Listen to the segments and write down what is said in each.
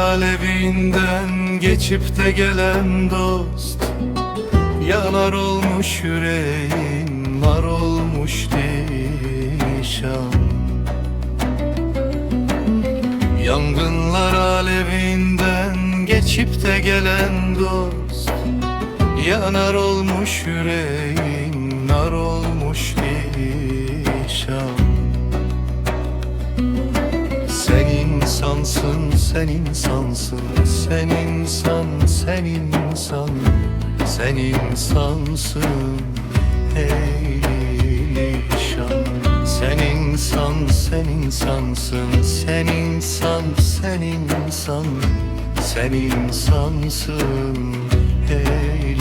alevinden geçip de gelen dost, yanar olmuş yüreğin, nar olmuş dişan. Yangınlar alevinden geçip de gelen dost, yanar olmuş yüreğin, nar olmuş dişan. Sen insansın, sen insansın, sen insan, sen insan, sen insansın ey nişan. Sen insan, sen insansın, sen insan, sen insan, sen insansın ey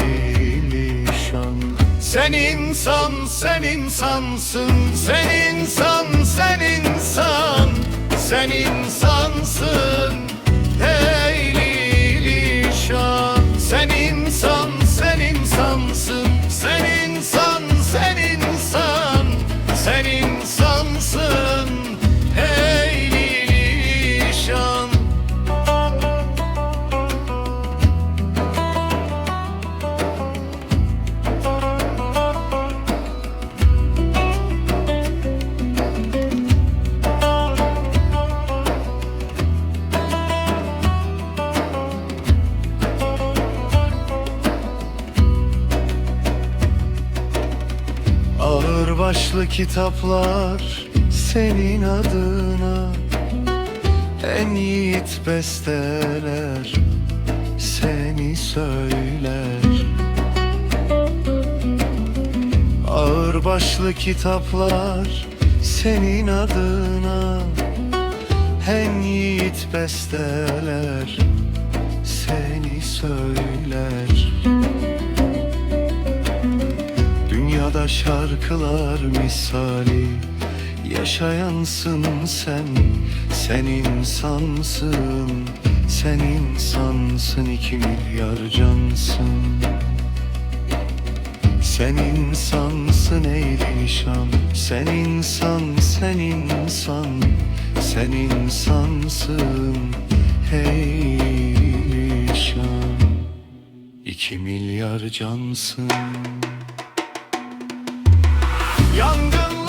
nişan. Sen insan, sen insansın, sen insan, sen insan, sen insansın ey nişan. Sen insan, sen insansın, sen insan, sen insan, sen insansın ey nişan. Ağırbaşlı kitaplar senin adına, en yiğit besteler seni söyler. Ağırbaşlı kitaplar senin adına, en yiğit besteler seni söyler. Dünyada şarkılar misali yaşayansın sen. Sen insansın, sen insansın, 2 milyar cansın. Sen insansın ey nişan. Sen insan, sen insan, sen insansın ey nişan. 2 milyar cansın. Yangınlar